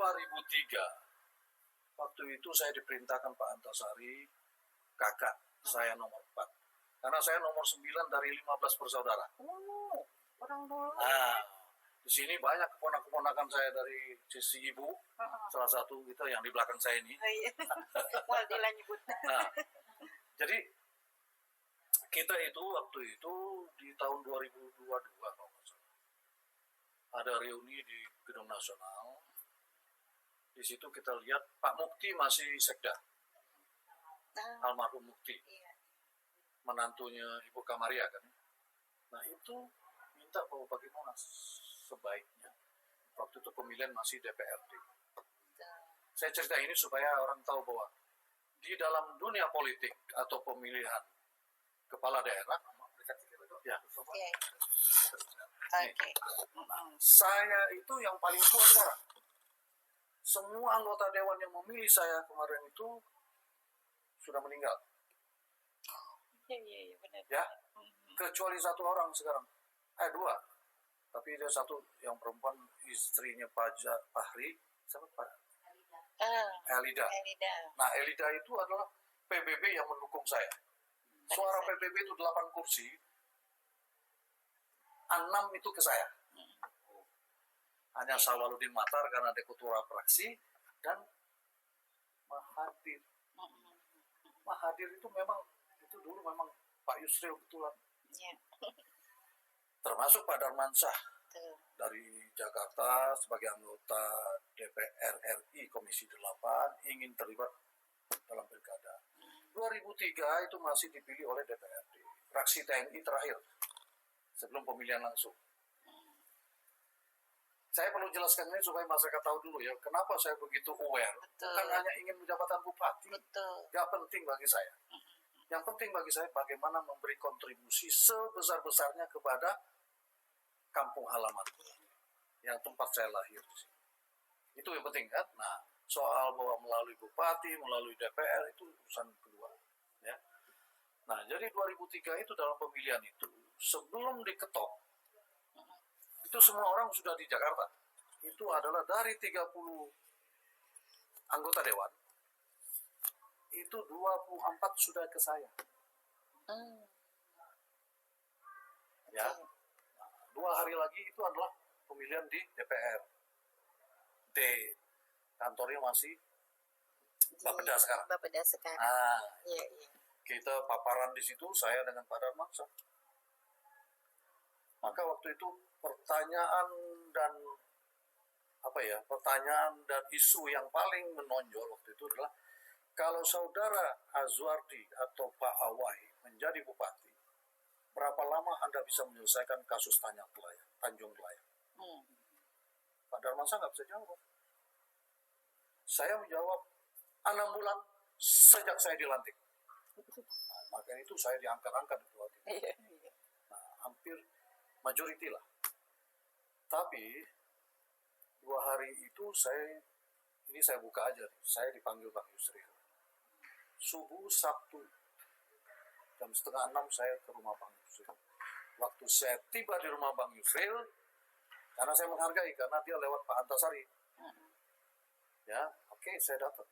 2003, waktu itu saya diperintahkan Pak Antasari, kakak saya nomor 4. Karena saya nomor 9 dari 15 bersaudara. Orang dulu. Nah, di sini banyak keponakan saya dari sisi ibu, salah satu gitu yang di belakang saya ini. Wah, dilanjut. Nah, jadi kita itu waktu itu di tahun 2022 kalau nggak salah, ada reuni di Gedung Nasional. Di situ kita lihat Pak Mukti masih sekda, almarhum Mukti, menantunya Ibu Kamaria kan. Nah itu minta bahwa bagaimana sebaiknya. Waktu itu pemilihan masih DPRD. Saya cerita ini supaya orang tahu bahwa di dalam dunia politik atau pemilihan kepala daerah, ya, saya itu yang paling tua sekarang. Semua anggota dewan yang memilih saya kemarin itu sudah meninggal. Iya, benar. Ya, kecuali satu orang sekarang. 2. Tapi dia satu yang perempuan, istrinya Pak Fahri, siapa Pak? Elida. Nah, Elida itu adalah PBB yang mendukung saya. Suara PBB itu 8 kursi, 6 itu ke saya. Hanya Sawaluddin Matar karena dia ketua fraksi, dan Mahathir. Mahathir itu memang, itu dulu memang Pak Yusril kebetulan. Ya. Termasuk Pak Darmansyah dari Jakarta sebagai anggota DPR RI Komisi 8 ingin terlibat dalam pilkada. 2003 itu masih dipilih oleh DPRD, fraksi TNI terakhir sebelum pemilihan langsung. Saya perlu jelaskan ini supaya masyarakat tahu dulu ya, kenapa saya begitu aware. Bukan hanya ingin jabatan bupati, gak penting bagi saya. Yang penting bagi saya bagaimana memberi kontribusi sebesar-besarnya kepada kampung halaman yang tempat saya lahir. Itu yang penting kan. Nah, soal bahwa melalui bupati, melalui DPR itu urusan kedua. Ya. Nah, jadi 2003 itu dalam pemilihan itu sebelum diketok, itu semua orang sudah di Jakarta. Itu adalah dari 30 anggota dewan, itu 24 sudah ke saya. Ya, 2 hari lagi itu adalah pemilihan di DPR. Kantornya masih Bapeda sekarang. Nah, kita paparan di situ, saya dengan Pak Darmansyah. Maka waktu itu pertanyaan dan isu yang paling menonjol waktu itu adalah kalau saudara Azwardi atau Pak Awai menjadi bupati, berapa lama Anda bisa menyelesaikan kasus Tanjung Pelayan? Pak Darmansyah nggak bisa jawab. Saya menjawab 6 bulan sejak saya dilantik. Nah, maka itu saya diangkat-angkat waktu itu. Nah, hampir majority lah. Tapi 2 hari itu saya buka aja, saya dipanggil Bang Yusril. Subuh Sabtu jam 5:30 saya ke rumah Bang Yusril. Waktu saya tiba di rumah Bang Yusril, karena saya menghargai, karena dia lewat Pak Antasari. Ya, oke, saya datang.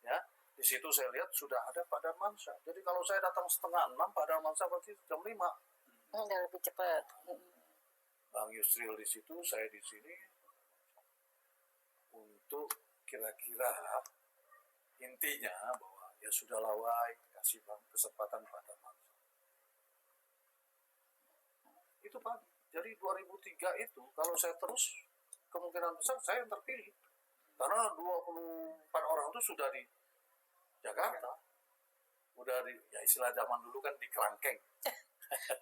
Ya, di situ saya lihat sudah ada Pak Darmansyah. Jadi kalau saya datang 5:30, Pak Darmansyah pasti jam 5. Udah lebih cepat. Bang Yusril di situ, saya di sini untuk kira-kira intinya bahwa ya sudah lawai, kasih Bang kesempatan Pak Darmansyah. Itu Pak. Jadi 2003 itu kalau saya terus, kemungkinan besar saya yang terpilih. Karena 24 orang itu sudah di Jakarta. Udah di, ya istilah zaman dulu kan di kerangkeng.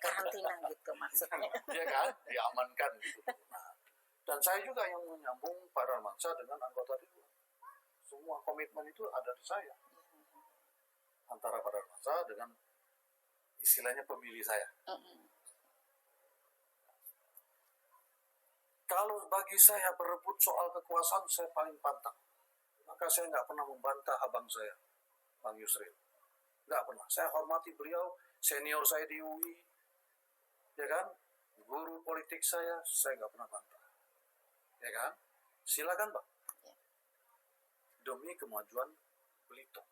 Karantina gitu maksudnya. Iya kan, diamankan gitu. Nah, dan saya juga yang menyambung Pak Darmansyah dengan anggota dewan. Semua komitmen itu ada di saya. Antara Pak Darmansyah dengan istilahnya pemilih saya. Kalau bagi saya berebut soal kekuasaan, saya paling pantang. Maka saya nggak pernah membantah abang saya, Bang Yusril. Nggak pernah. Saya hormati beliau, senior saya di UI, ya kan? Guru politik saya nggak pernah bantah. Ya kan? Silakan Pak. Ya. Demi kemajuan Belitung.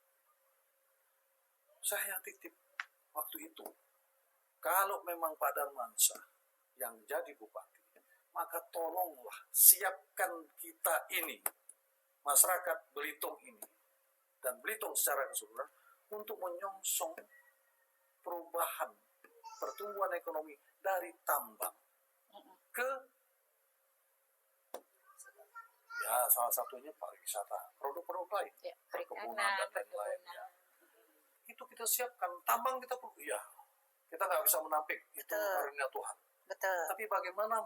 Saya titip waktu itu, kalau memang Pak Darmansyah yang jadi bupati, maka tolonglah siapkan kita ini, masyarakat Belitung ini, dan Belitung secara keseluruhan, untuk menyongsong perubahan pertumbuhan ekonomi dari tambang ke, ya salah satunya pariwisata, produk-produk lain, Ya, perkebunan perikanan, dan lain-lainnya. Itu kita siapkan, tambang kita perlu, ya kita nggak bisa menampik, itu Betul. karunia Tuhan. Betul. Tapi bagaimana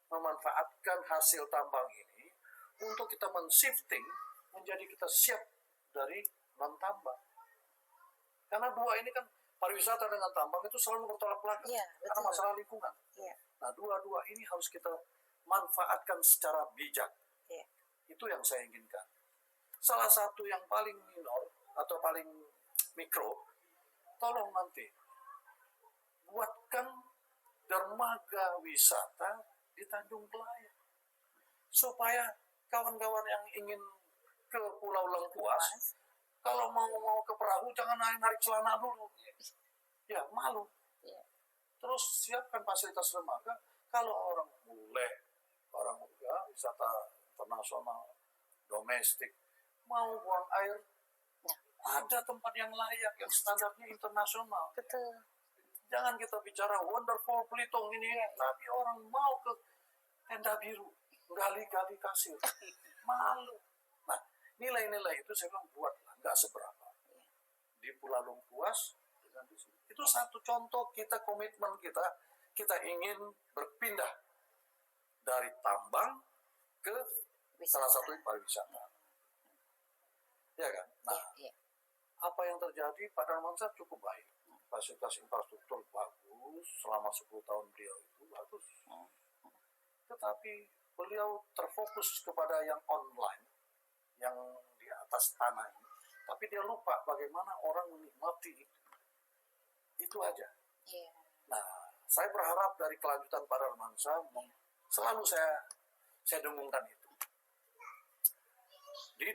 memanfaatkan hasil tambang ini untuk kita men-shifting menjadi kita siap dari non-tambang. Karena dua ini kan, pariwisata dengan tambang itu selalu bertolak belakang. Iya, Karena betul. masalah lingkungan. Iya. Nah, dua-dua ini harus kita manfaatkan secara bijak. Iya. Itu yang saya inginkan. Salah satu yang paling minor atau paling mikro, tolong nanti buatkan dermaga wisata di Tanjung Pelayan, supaya kawan-kawan yang ingin ke Pulau Lengkuas, kalau mau ke perahu jangan narik celana dulu, ya malu. Iya. Terus siapkan fasilitas dermaga. Kalau orang bule, orang ya, wisata internasional, domestik, mau buang air, ada tempat yang layak, yang standarnya internasional. Betul. Jangan kita bicara wonderful Belitung ini, tapi orang mau ke tenda biru, gali-gali kasir, malu. Nah, nilai-nilai itu saya bilang buatlah, nggak seberapa. Di Pulau Lengkuas, itu satu contoh kita, komitmen kita ingin berpindah dari tambang ke salah satu pariwisata. Ya kan? Nah, Iya. apa yang terjadi pada Darmansyah cukup baik. Fasilitas infrastruktur bagus, selama 10 tahun beliau itu bagus. Tetapi beliau terfokus kepada yang online, yang di atas tanah ini. Tapi dia lupa bagaimana orang menikmati itu. Itu aja. Iya. Nah, saya berharap dari kelanjutan Pak Darmansyah, selalu saya dengungkan itu. Di